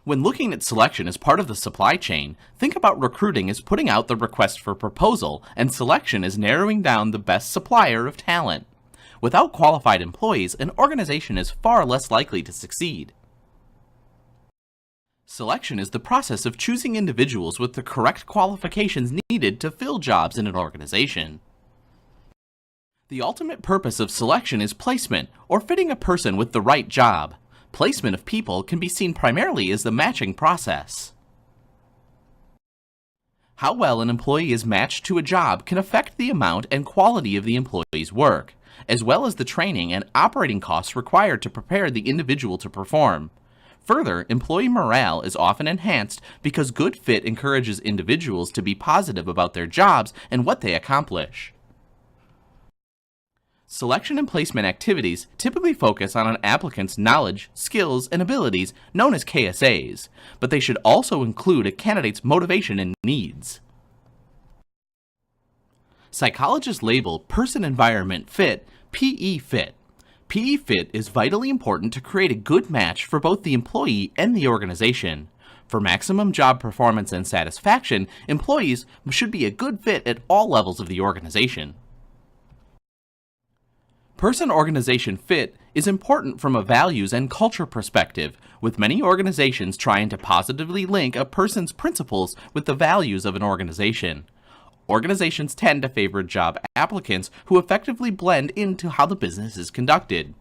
When looking at selection as part of the supply chain, think about recruiting as putting out the request for proposal and selection as narrowing down the best supplier of talent. Without qualified employees, an organization is far less likely to succeed. Selection is the process of choosing individuals with the correct qualifications needed to fill jobs in an organization. The ultimate purpose of selection is placement, or fitting a person with the right job. Placement of people can be seen primarily as the matching process. How well an employee is matched to a job can affect the amount and quality of the employee's work, as well as the training and operating costs required to prepare the individual to perform. Further, employee morale is often enhanced because good fit encourages individuals to be positive about their jobs and what they accomplish. Selection and placement activities typically focus on an applicant's knowledge, skills, and abilities, known as KSAs, but they should also include a candidate's motivation and needs. Psychologists label person-environment fit PE fit. PE fit is vitally important to create a good match for both the employee and the organization. For maximum job performance and satisfaction, employees should be a good fit at all levels of the organization. Person-organization fit is important from a values and culture perspective, with many organizations trying to positively link a person's principles with the values of an organization. Organizations tend to favor job applicants who effectively blend into how the business is conducted.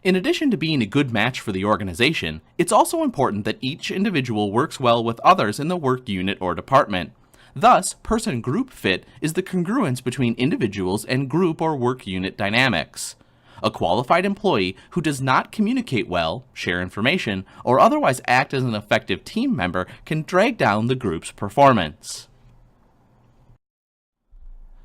In addition to being a good match for the organization, it's also important that each individual works well with others in the work unit or department. Thus, person-group fit is the congruence between individuals and group or work unit dynamics. A qualified employee who does not communicate well, share information, or otherwise act as an effective team member can drag down the group's performance.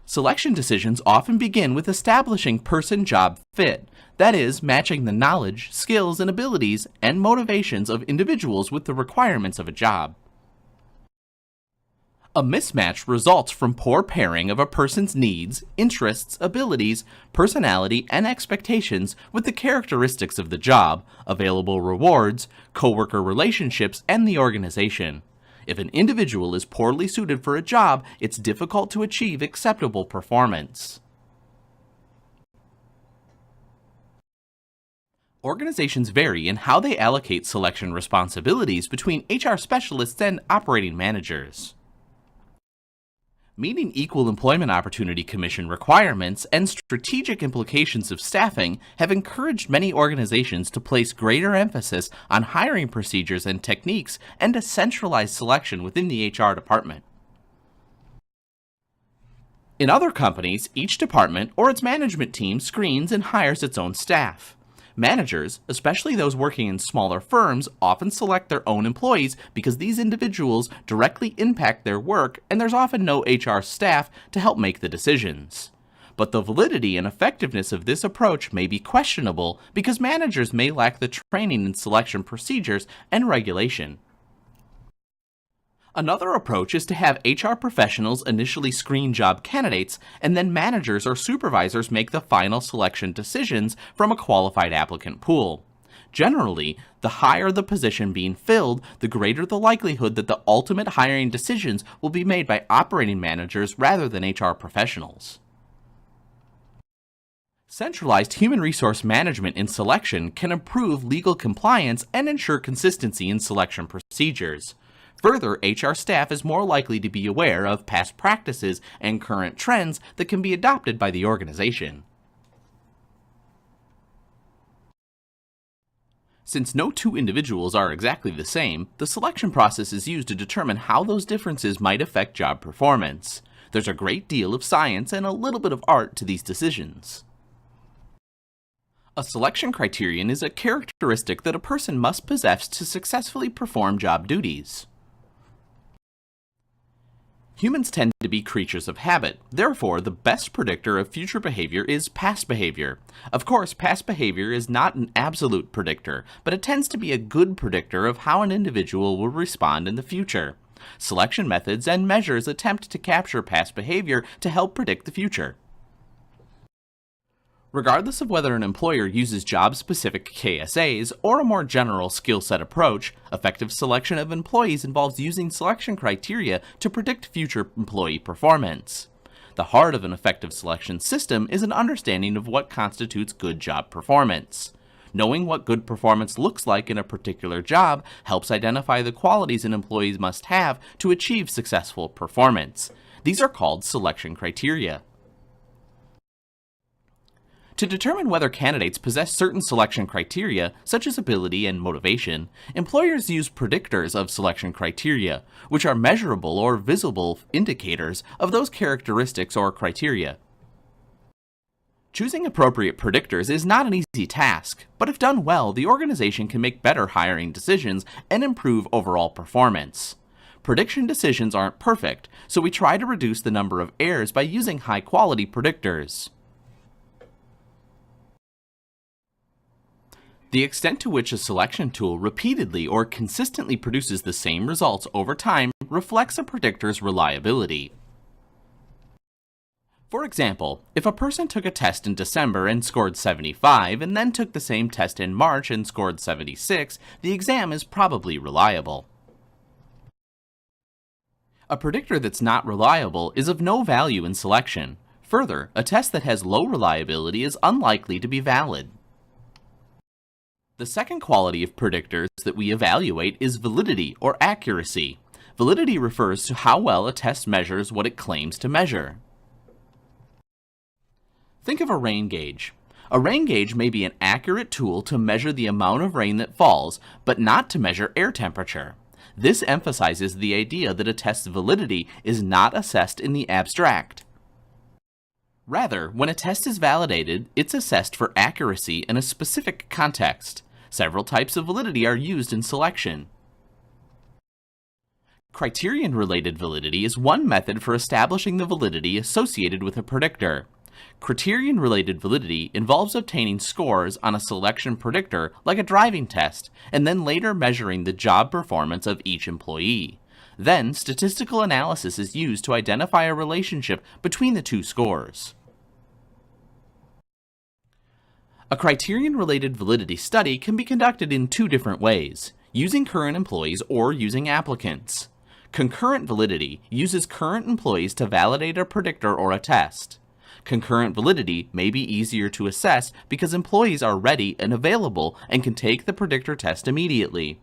Selection decisions often begin with establishing person-job fit, that is, matching the knowledge, skills, and abilities and motivations of individuals with the requirements of a job. A mismatch results from poor pairing of a person's needs, interests, abilities, personality, and expectations with the characteristics of the job, available rewards, coworker relationships, and the organization. If an individual is poorly suited for a job, it's difficult to achieve acceptable performance. Organizations vary in how they allocate selection responsibilities between HR specialists and operating managers. Meeting Equal Employment Opportunity Commission requirements and strategic implications of staffing have encouraged many organizations to place greater emphasis on hiring procedures and techniques and to centralize selection within the HR department. In other companies, each department or its management team screens and hires its own staff. Managers, especially those working in smaller firms, often select their own employees because these individuals directly impact their work and there's often no HR staff to help make the decisions. But the validity and effectiveness of this approach may be questionable because managers may lack the training in selection procedures and regulation. Another approach is to have HR professionals initially screen job candidates, and then managers or supervisors make the final selection decisions from a qualified applicant pool. Generally, the higher the position being filled, the greater the likelihood that the ultimate hiring decisions will be made by operating managers rather than HR professionals. Centralized human resource management in selection can improve legal compliance and ensure consistency in selection procedures. Further, HR staff is more likely to be aware of past practices and current trends that can be adopted by the organization. Since no two individuals are exactly the same, the selection process is used to determine how those differences might affect job performance. There's a great deal of science and a little bit of art to these decisions. A selection criterion is a characteristic that a person must possess to successfully perform job duties. Humans tend to be creatures of habit. Therefore, the best predictor of future behavior is past behavior. Of course, past behavior is not an absolute predictor, but it tends to be a good predictor of how an individual will respond in the future. Selection methods and measures attempt to capture past behavior to help predict the future. Regardless of whether an employer uses job-specific KSAs or a more general skill set approach, effective selection of employees involves using selection criteria to predict future employee performance. The heart of an effective selection system is an understanding of what constitutes good job performance. Knowing what good performance looks like in a particular job helps identify the qualities an employee must have to achieve successful performance. These are called selection criteria. To determine whether candidates possess certain selection criteria, such as ability and motivation, employers use predictors of selection criteria, which are measurable or visible indicators of those characteristics or criteria. Choosing appropriate predictors is not an easy task, but if done well, the organization can make better hiring decisions and improve overall performance. Prediction decisions aren't perfect, so we try to reduce the number of errors by using high-quality predictors. The extent to which a selection tool repeatedly or consistently produces the same results over time reflects a predictor's reliability. For example, if a person took a test in December and scored 75 and then took the same test in March and scored 76, the exam is probably reliable. A predictor that's not reliable is of no value in selection. Further, a test that has low reliability is unlikely to be valid. The second quality of predictors that we evaluate is validity or accuracy. Validity refers to how well a test measures what it claims to measure. Think of a rain gauge. A rain gauge may be an accurate tool to measure the amount of rain that falls, but not to measure air temperature. This emphasizes the idea that a test's validity is not assessed in the abstract. Rather, when a test is validated, it's assessed for accuracy in a specific context. Several types of validity are used in selection. Criterion-related validity is one method for establishing the validity associated with a predictor. Criterion-related validity involves obtaining scores on a selection predictor like a driving test, and then later measuring the job performance of each employee. Then, statistical analysis is used to identify a relationship between the two scores. A criterion-related validity study can be conducted in two different ways, using current employees or using applicants. Concurrent validity uses current employees to validate a predictor or a test. Concurrent validity may be easier to assess because employees are ready and available and can take the predictor test immediately.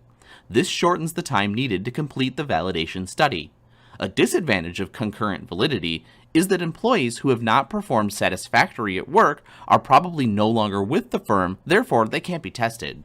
This shortens the time needed to complete the validation study. A disadvantage of concurrent validity is that employees who have not performed satisfactorily at work are probably no longer with the firm, therefore they can't be tested.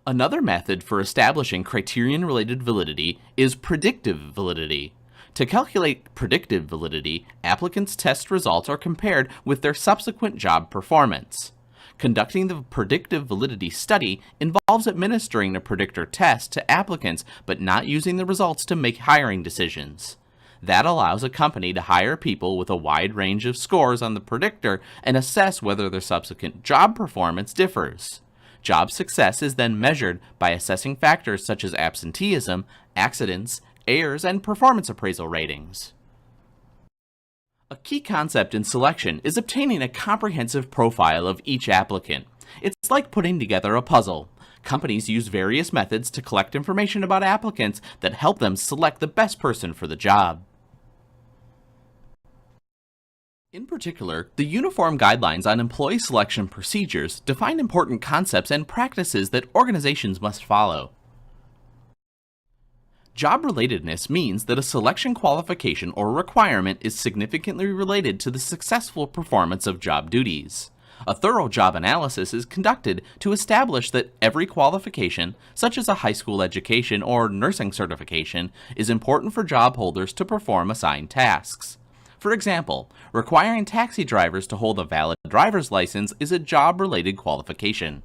Another method for establishing criterion-related validity is predictive validity. To calculate predictive validity, applicants' test results are compared with their subsequent job performance. Conducting the predictive validity study involves administering a predictor test to applicants but not using the results to make hiring decisions. That allows a company to hire people with a wide range of scores on the predictor and assess whether their subsequent job performance differs. Job success is then measured by assessing factors such as absenteeism, accidents, errors, and performance appraisal ratings. A key concept in selection is obtaining a comprehensive profile of each applicant. It's like putting together a puzzle. Companies use various methods to collect information about applicants that help them select the best person for the job. In particular, the Uniform Guidelines on Employee Selection Procedures define important concepts and practices that organizations must follow. Job relatedness means that a selection qualification or requirement is significantly related to the successful performance of job duties. A thorough job analysis is conducted to establish that every qualification, such as a high school education or nursing certification, is important for job holders to perform assigned tasks. For example, requiring taxi drivers to hold a valid driver's license is a job-related qualification.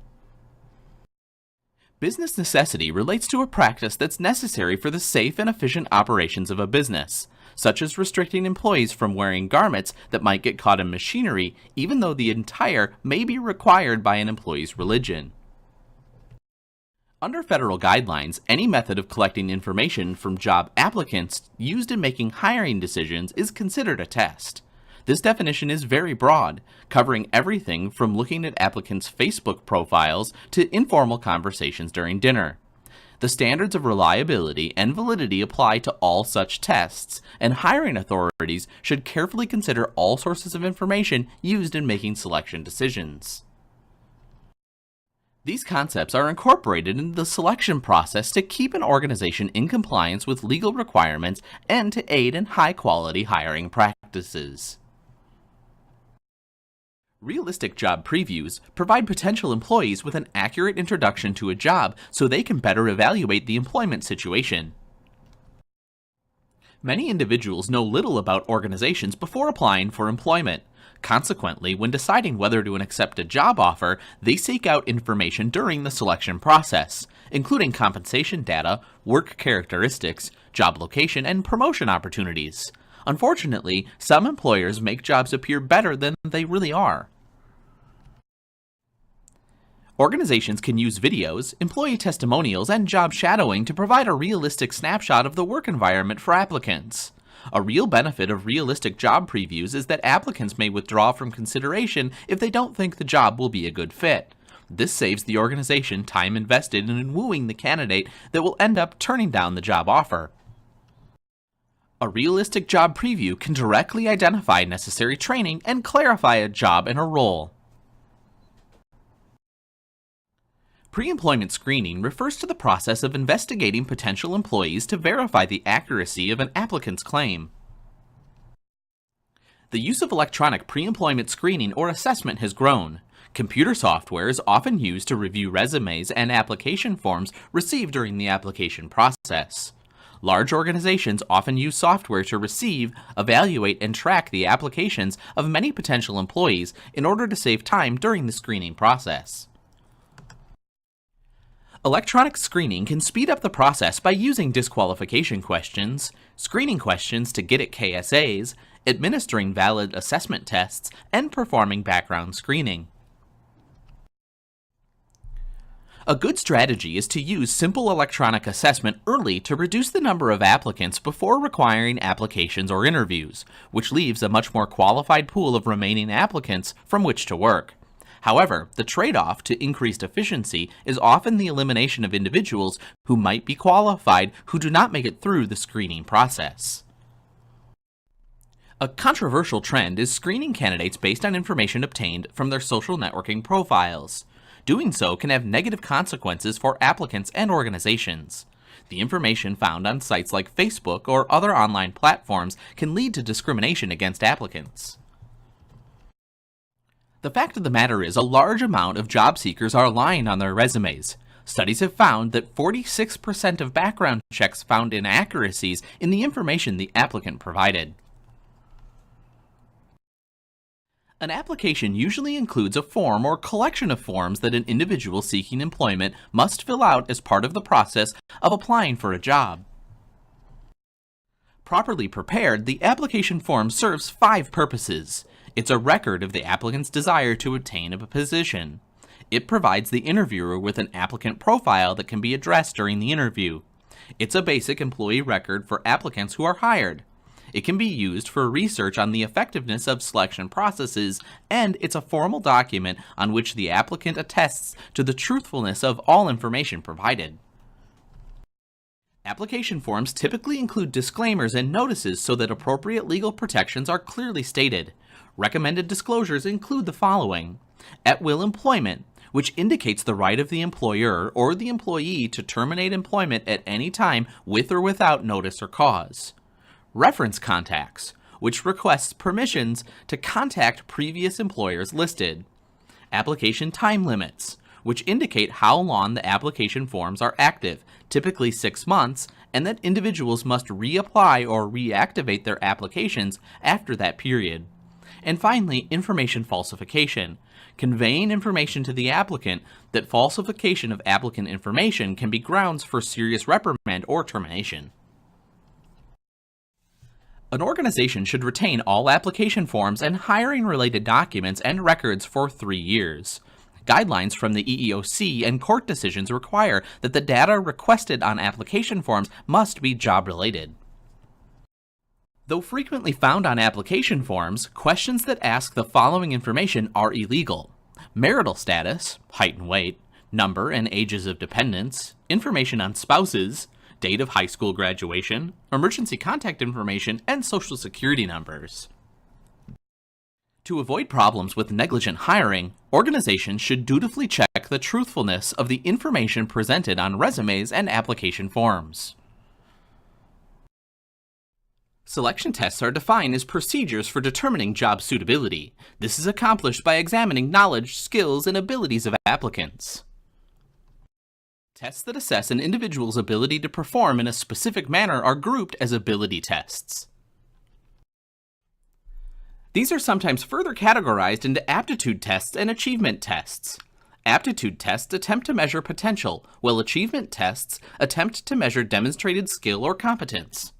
Business necessity relates to a practice that's necessary for the safe and efficient operations of a business, such as restricting employees from wearing garments that might get caught in machinery, even though the attire may be required by an employee's religion. Under federal guidelines, any method of collecting information from job applicants used in making hiring decisions is considered a test. This definition is very broad, covering everything from looking at applicants' Facebook profiles to informal conversations during dinner. The standards of reliability and validity apply to all such tests, and hiring authorities should carefully consider all sources of information used in making selection decisions. These concepts are incorporated into the selection process to keep an organization in compliance with legal requirements and to aid in high-quality hiring practices. Realistic job previews provide potential employees with an accurate introduction to a job so they can better evaluate the employment situation. Many individuals know little about organizations before applying for employment. Consequently, when deciding whether to accept a job offer, they seek out information during the selection process, including compensation data, work characteristics, job location, and promotion opportunities. Unfortunately, some employers make jobs appear better than they really are. Organizations can use videos, employee testimonials, and job shadowing to provide a realistic snapshot of the work environment for applicants. A real benefit of realistic job previews is that applicants may withdraw from consideration if they don't think the job will be a good fit. This saves the organization time invested in wooing the candidate that will end up turning down the job offer. A realistic job preview can directly identify necessary training and clarify a job and a role. Pre-employment screening refers to the process of investigating potential employees to verify the accuracy of an applicant's claim. The use of electronic pre-employment screening or assessment has grown. Computer software is often used to review resumes and application forms received during the application process. Large organizations often use software to receive, evaluate, and track the applications of many potential employees in order to save time during the screening process. Electronic screening can speed up the process by using disqualification questions, screening questions to get at KSAs, administering valid assessment tests, and performing background screening. A good strategy is to use simple electronic assessment early to reduce the number of applicants before requiring applications or interviews, which leaves a much more qualified pool of remaining applicants from which to work. However, the trade-off to increased efficiency is often the elimination of individuals who might be qualified who do not make it through the screening process. A controversial trend is screening candidates based on information obtained from their social networking profiles. Doing so can have negative consequences for applicants and organizations. The information found on sites like Facebook or other online platforms can lead to discrimination against applicants. The fact of the matter is, a large amount of job seekers are lying on their resumes. Studies have found that 46% of background checks found inaccuracies in the information the applicant provided. An application usually includes a form or collection of forms that an individual seeking employment must fill out as part of the process of applying for a job. Properly prepared, the application form serves 5 purposes. It's a record of the applicant's desire to obtain a position. It provides the interviewer with an applicant profile that can be addressed during the interview. It's a basic employee record for applicants who are hired. It can be used for research on the effectiveness of selection processes, and it's a formal document on which the applicant attests to the truthfulness of all information provided. Application forms typically include disclaimers and notices so that appropriate legal protections are clearly stated. Recommended disclosures include the following: at-will employment, which indicates the right of the employer or the employee to terminate employment at any time with or without notice or cause. Reference contacts, which requests permissions to contact previous employers listed. Application time limits, which indicate how long the application forms are active, typically 6 months, and that individuals must reapply or reactivate their applications after that period. And finally, information falsification, conveying information to the applicant that falsification of applicant information can be grounds for serious reprimand or termination. An organization should retain all application forms and hiring-related documents and records for 3 years. Guidelines from the EEOC and court decisions require that the data requested on application forms must be job-related. Though frequently found on application forms, questions that ask the following information are illegal: marital status, height and weight, number and ages of dependents, information on spouses, date of high school graduation, emergency contact information, and social security numbers. To avoid problems with negligent hiring, organizations should dutifully check the truthfulness of the information presented on resumes and application forms. Selection tests are defined as procedures for determining job suitability. This is accomplished by examining knowledge, skills, and abilities of applicants. Tests that assess an individual's ability to perform in a specific manner are grouped as ability tests. These are sometimes further categorized into aptitude tests and achievement tests. Aptitude tests attempt to measure potential, while achievement tests attempt to measure demonstrated skill or competence.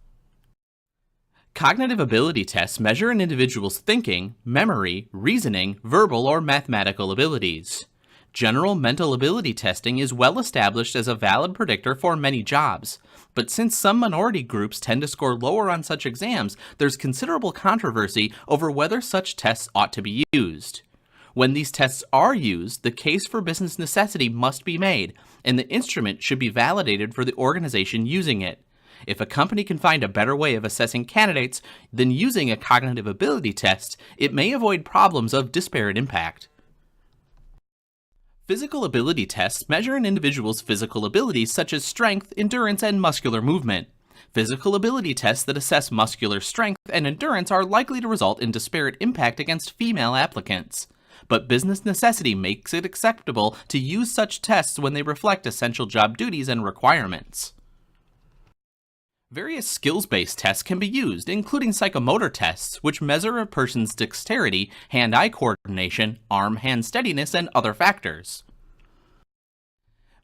Cognitive ability tests measure an individual's thinking, memory, reasoning, verbal, or mathematical abilities. General mental ability testing is well established as a valid predictor for many jobs, but since some minority groups tend to score lower on such exams, there's considerable controversy over whether such tests ought to be used. When these tests are used, the case for business necessity must be made, and the instrument should be validated for the organization using it. If a company can find a better way of assessing candidates than using a cognitive ability test, it may avoid problems of disparate impact. Physical ability tests measure an individual's physical abilities such as strength, endurance, and muscular movement. Physical ability tests that assess muscular strength and endurance are likely to result in disparate impact against female applicants. But business necessity makes it acceptable to use such tests when they reflect essential job duties and requirements. Various skills-based tests can be used, including psychomotor tests, which measure a person's dexterity, hand-eye coordination, arm-hand steadiness, and other factors.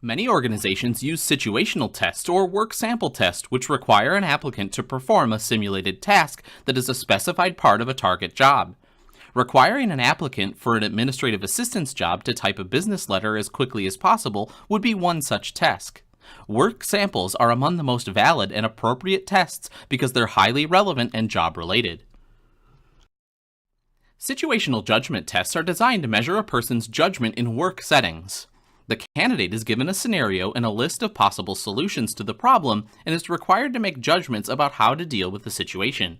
Many organizations use situational tests or work sample tests, which require an applicant to perform a simulated task that is a specified part of a target job. Requiring an applicant for an administrative assistance job to type a business letter as quickly as possible would be one such task. Work samples are among the most valid and appropriate tests because they're highly relevant and job-related. Situational judgment tests are designed to measure a person's judgment in work settings. The candidate is given a scenario and a list of possible solutions to the problem and is required to make judgments about how to deal with the situation.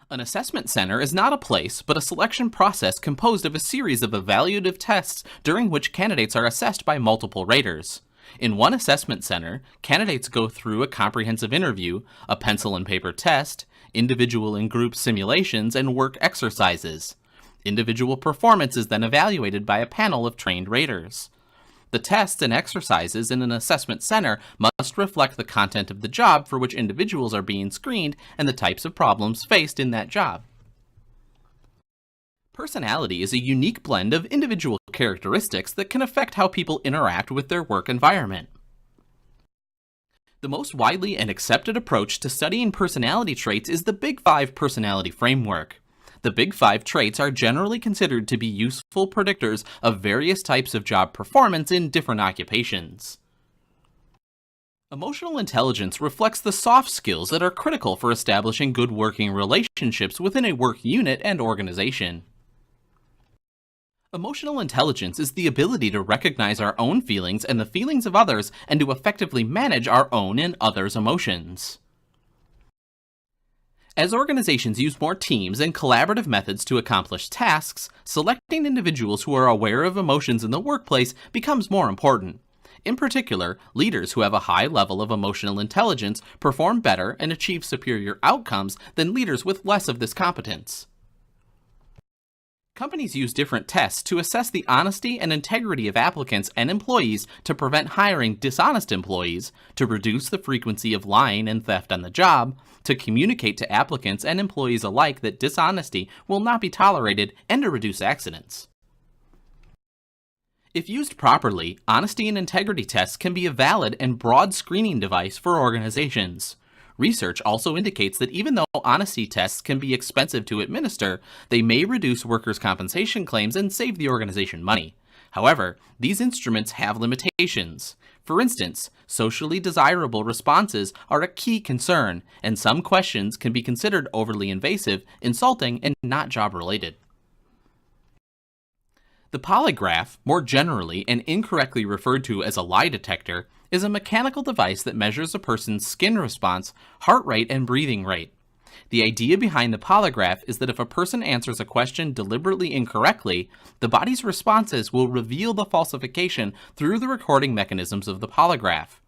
An assessment center is not a place, but a selection process composed of a series of evaluative tests during which candidates are assessed by multiple raters. In one assessment center, candidates go through a comprehensive interview, a pencil and paper test, individual and group simulations, and work exercises. Individual performance is then evaluated by a panel of trained raters. The tests and exercises in an assessment center must reflect the content of the job for which individuals are being screened and the types of problems faced in that job. Personality is a unique blend of individual characteristics that can affect how people interact with their work environment. The most widely and accepted approach to studying personality traits is the Big Five personality framework. The Big Five traits are generally considered to be useful predictors of various types of job performance in different occupations. Emotional intelligence reflects the soft skills that are critical for establishing good working relationships within a work unit and organization. Emotional intelligence is the ability to recognize our own feelings and the feelings of others and to effectively manage our own and others' emotions. As organizations use more teams and collaborative methods to accomplish tasks, selecting individuals who are aware of emotions in the workplace becomes more important. In particular, leaders who have a high level of emotional intelligence perform better and achieve superior outcomes than leaders with less of this competence. Companies use different tests to assess the honesty and integrity of applicants and employees to prevent hiring dishonest employees, to reduce the frequency of lying and theft on the job, to communicate to applicants and employees alike that dishonesty will not be tolerated, and to reduce accidents. If used properly, honesty and integrity tests can be a valid and broad screening device for organizations. Research also indicates that even though honesty tests can be expensive to administer, they may reduce workers' compensation claims and save the organization money. However, these instruments have limitations. For instance, socially desirable responses are a key concern, and some questions can be considered overly invasive, insulting, and not job-related. The polygraph, more generally and incorrectly referred to as a lie detector, is a mechanical device that measures a person's skin response, heart rate, and breathing rate. The idea behind the polygraph is that if a person answers a question deliberately incorrectly, the body's responses will reveal the falsification through the recording mechanisms of the polygraph.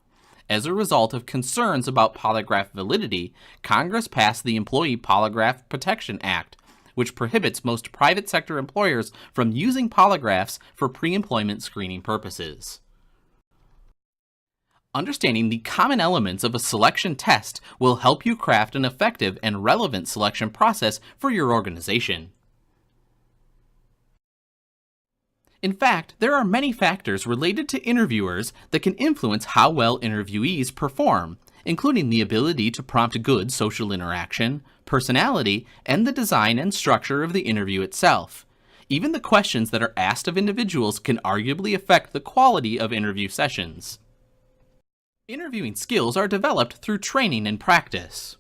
As a result of concerns about polygraph validity, Congress passed the Employee Polygraph Protection Act, which prohibits most private sector employers from using polygraphs for pre-employment screening purposes. Understanding the common elements of a selection test will help you craft an effective and relevant selection process for your organization. In fact, there are many factors related to interviewers that can influence how well interviewees perform, including the ability to prompt good social interaction, personality, and the design and structure of the interview itself. Even the questions that are asked of individuals can arguably affect the quality of interview sessions. Interviewing skills are developed through training and practice.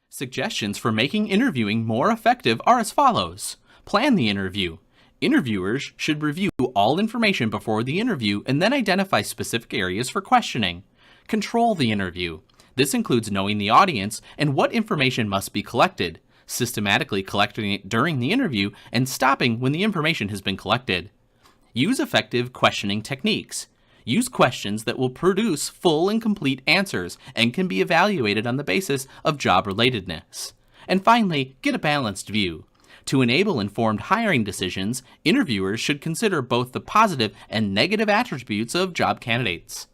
Suggestions for making interviewing more effective are as follows. Plan the interview. Interviewers should review all information before the interview and then identify specific areas for questioning. Control the interview. This includes knowing the audience and what information must be collected, systematically collecting it during the interview, and stopping when the information has been collected. Use effective questioning techniques. Use questions that will produce full and complete answers and can be evaluated on the basis of job relatedness. And finally, get a balanced view. To enable informed hiring decisions, interviewers should consider both the positive and negative attributes of job candidates.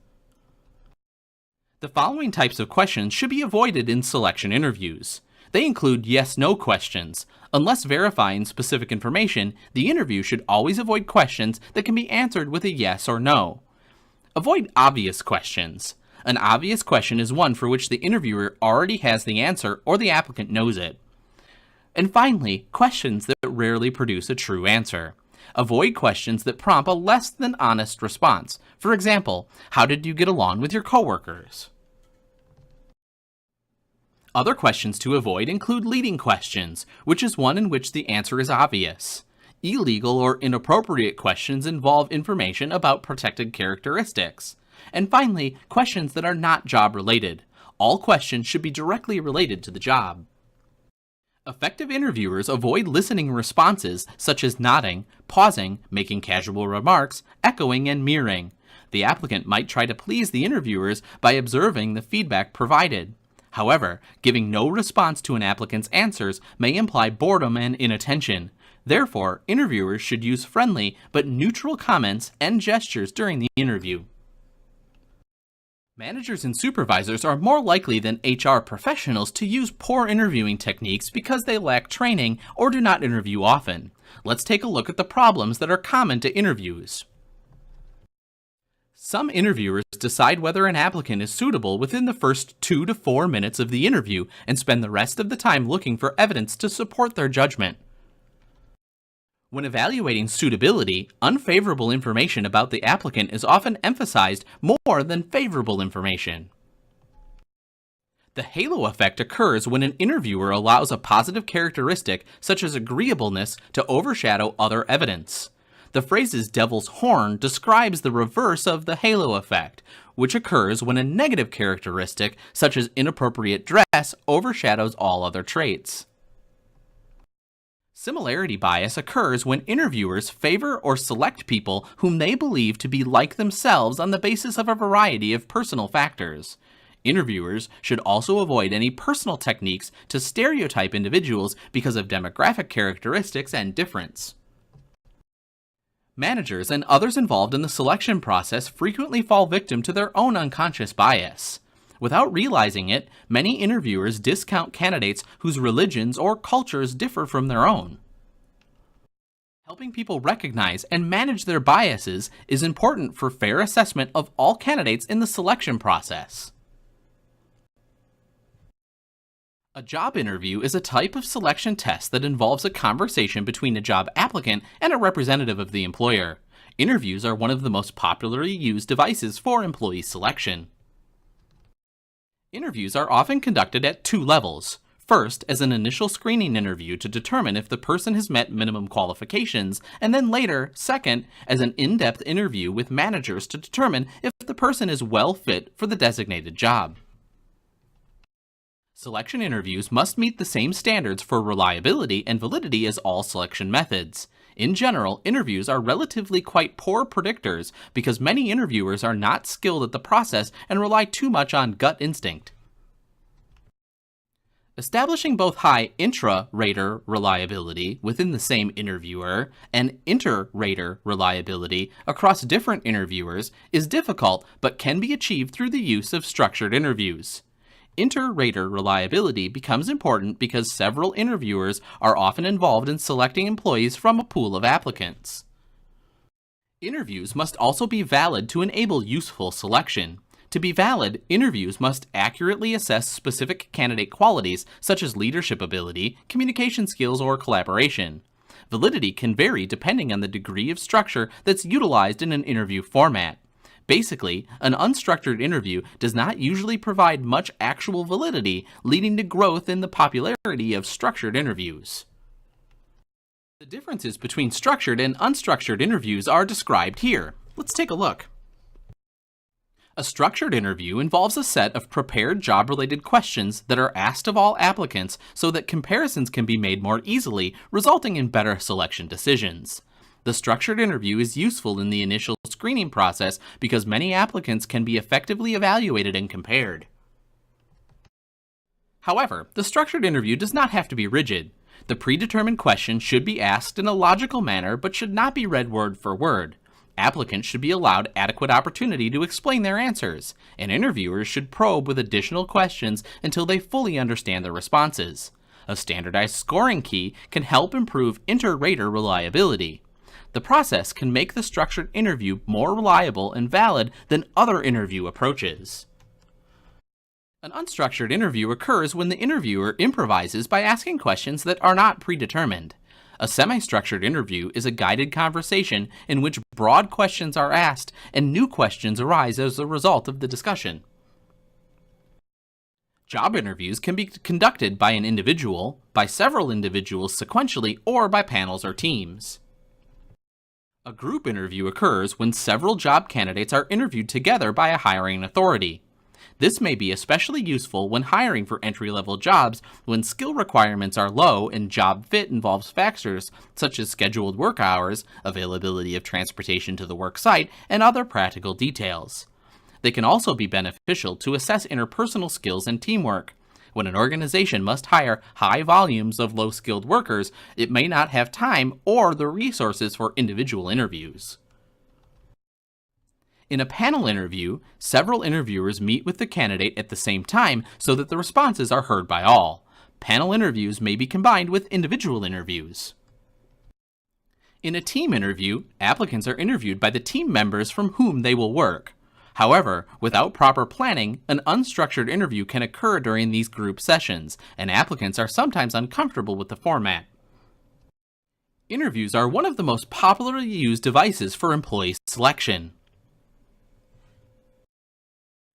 The following types of questions should be avoided in selection interviews. They include yes-no questions. Unless verifying specific information, the interview should always avoid questions that can be answered with a yes or no. Avoid obvious questions. An obvious question is one for which the interviewer already has the answer or the applicant knows it. And finally, questions that rarely produce a true answer. Avoid questions that prompt a less than honest response. For example, how did you get along with your coworkers? Other questions to avoid include leading questions, which is one in which the answer is obvious. Illegal or inappropriate questions involve information about protected characteristics. And finally, questions that are not job-related. All questions should be directly related to the job. Effective interviewers avoid listening responses such as nodding, pausing, making casual remarks, echoing, and mirroring. The applicant might try to please the interviewers by observing the feedback provided. However, giving no response to an applicant's answers may imply boredom and inattention. Therefore, interviewers should use friendly but neutral comments and gestures during the interview. Managers and supervisors are more likely than HR professionals to use poor interviewing techniques because they lack training or do not interview often. Let's take a look at the problems that are common to interviews. Some interviewers decide whether an applicant is suitable within the first 2 to 4 minutes of the interview and spend the rest of the time looking for evidence to support their judgment. When evaluating suitability, unfavorable information about the applicant is often emphasized more than favorable information. The halo effect occurs when an interviewer allows a positive characteristic, such as agreeableness, to overshadow other evidence. The phrase's devil's horn describes the reverse of the halo effect, which occurs when a negative characteristic, such as inappropriate dress, overshadows all other traits. Similarity bias occurs when interviewers favor or select people whom they believe to be like themselves on the basis of a variety of personal factors. Interviewers should also avoid any personal techniques to stereotype individuals because of demographic characteristics and difference. Managers and others involved in the selection process frequently fall victim to their own unconscious bias. Without realizing it, many interviewers discount candidates whose religions or cultures differ from their own. Helping people recognize and manage their biases is important for fair assessment of all candidates in the selection process. A job interview is a type of selection test that involves a conversation between a job applicant and a representative of the employer. Interviews are one of the most popularly used devices for employee selection. Interviews are often conducted at two levels. First, as an initial screening interview to determine if the person has met minimum qualifications, and then later, second, as an in-depth interview with managers to determine if the person is well fit for the designated job. Selection interviews must meet the same standards for reliability and validity as all selection methods. In general, interviews are relatively quite poor predictors because many interviewers are not skilled at the process and rely too much on gut instinct. Establishing both high intra-rater reliability within the same interviewer and inter-rater reliability across different interviewers is difficult but can be achieved through the use of structured interviews. Inter-rater reliability becomes important because several interviewers are often involved in selecting employees from a pool of applicants. Interviews must also be valid to enable useful selection. To be valid, interviews must accurately assess specific candidate qualities such as leadership ability, communication skills, or collaboration. Validity can vary depending on the degree of structure that's utilized in an interview format. Basically, an unstructured interview does not usually provide much actual validity, leading to growth in the popularity of structured interviews. The differences between structured and unstructured interviews are described here. Let's take a look. A structured interview involves a set of prepared job-related questions that are asked of all applicants so that comparisons can be made more easily, resulting in better selection decisions. The structured interview is useful in the initial screening process because many applicants can be effectively evaluated and compared. However, the structured interview does not have to be rigid. The predetermined question should be asked in a logical manner but should not be read word for word. Applicants should be allowed adequate opportunity to explain their answers, and interviewers should probe with additional questions until they fully understand their responses. A standardized scoring key can help improve inter-rater reliability. The process can make the structured interview more reliable and valid than other interview approaches. An unstructured interview occurs when the interviewer improvises by asking questions that are not predetermined. A semi-structured interview is a guided conversation in which broad questions are asked and new questions arise as a result of the discussion. Job interviews can be conducted by an individual, by several individuals sequentially, or by panels or teams. A group interview occurs when several job candidates are interviewed together by a hiring authority. This may be especially useful when hiring for entry-level jobs when skill requirements are low and job fit involves factors such as scheduled work hours, availability of transportation to the work site, and other practical details. They can also be beneficial to assess interpersonal skills and teamwork. When an organization must hire high volumes of low-skilled workers, it may not have time or the resources for individual interviews. In a panel interview, several interviewers meet with the candidate at the same time so that the responses are heard by all. Panel interviews may be combined with individual interviews. In a team interview, applicants are interviewed by the team members from whom they will work. However, without proper planning, an unstructured interview can occur during these group sessions, and applicants are sometimes uncomfortable with the format. Interviews are one of the most popularly used devices for employee selection.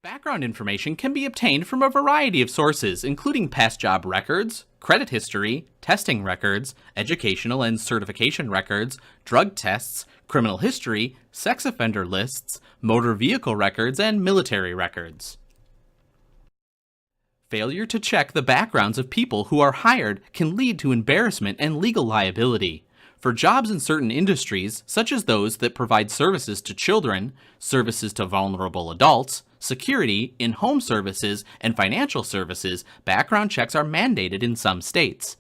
Background information can be obtained from a variety of sources, including past job records, credit history, testing records, educational and certification records, drug tests, criminal history, sex offender lists, motor vehicle records, and military records. Failure to check the backgrounds of people who are hired can lead to embarrassment and legal liability. For jobs in certain industries, such as those that provide services to children, services to vulnerable adults, security, in-home services, and financial services, background checks are mandated in some states.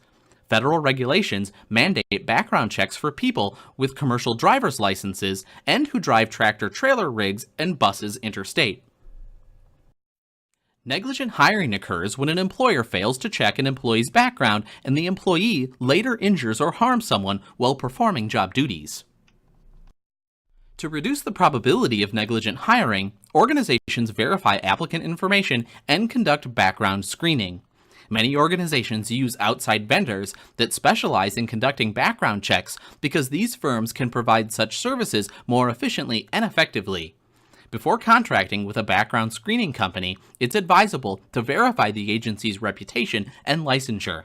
Federal regulations mandate background checks for people with commercial driver's licenses and who drive tractor-trailer rigs and buses interstate. Negligent hiring occurs when an employer fails to check an employee's background and the employee later injures or harms someone while performing job duties. To reduce the probability of negligent hiring, organizations verify applicant information and conduct background screening. Many organizations use outside vendors that specialize in conducting background checks because these firms can provide such services more efficiently and effectively. Before contracting with a background screening company, it's advisable to verify the agency's reputation and licensure.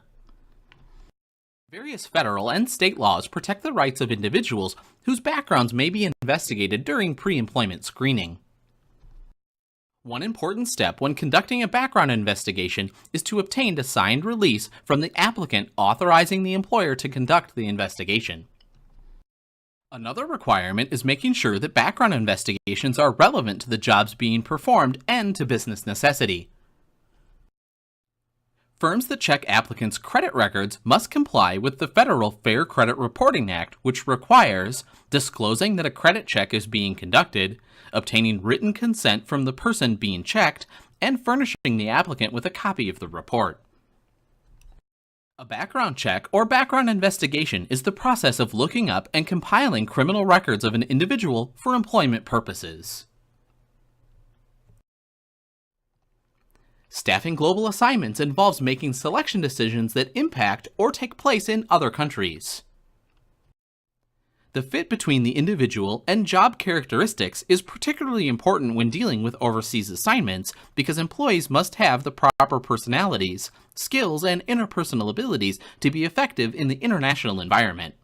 Various federal and state laws protect the rights of individuals whose backgrounds may be investigated during pre-employment screening. One important step when conducting a background investigation is to obtain a signed release from the applicant authorizing the employer to conduct the investigation. Another requirement is making sure that background investigations are relevant to the jobs being performed and to business necessity. Firms that check applicants' credit records must comply with the Federal Fair Credit Reporting Act, which requires disclosing that a credit check is being conducted, obtaining written consent from the person being checked, and furnishing the applicant with a copy of the report. A background check or background investigation is the process of looking up and compiling criminal records of an individual for employment purposes. Staffing global assignments involves making selection decisions that impact or take place in other countries. The fit between the individual and job characteristics is particularly important when dealing with overseas assignments because employees must have the proper personalities, skills, and interpersonal abilities to be effective in the international environment.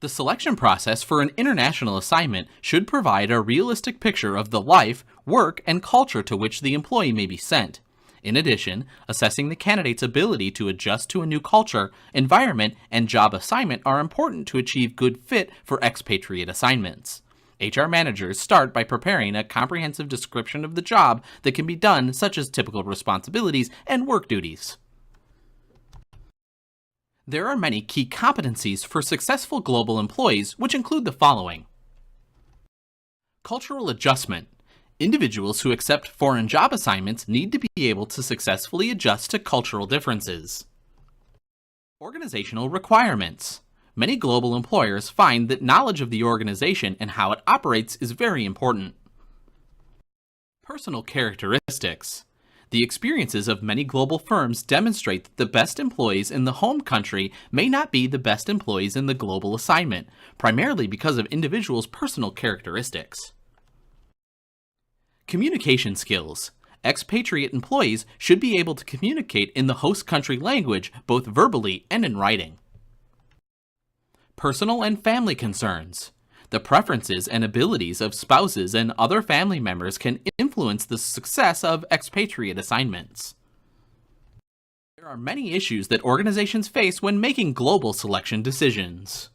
The selection process for an international assignment should provide a realistic picture of the life, work, and culture to which the employee may be sent. In addition, assessing the candidate's ability to adjust to a new culture, environment, and job assignment are important to achieve good fit for expatriate assignments. HR managers start by preparing a comprehensive description of the job that can be done, such as typical responsibilities and work duties. There are many key competencies for successful global employees, which include the following. Cultural adjustment. Individuals who accept foreign job assignments need to be able to successfully adjust to cultural differences. Organizational requirements. Many global employers find that knowledge of the organization and how it operates is very important. Personal characteristics. The experiences of many global firms demonstrate that the best employees in the home country may not be the best employees in the global assignment, primarily because of individuals' personal characteristics. Communication skills. Expatriate employees should be able to communicate in the host country language, both verbally and in writing. Personal and family concerns. The preferences and abilities of spouses and other family members can influence the success of expatriate assignments. There are many issues that organizations face when making global selection decisions.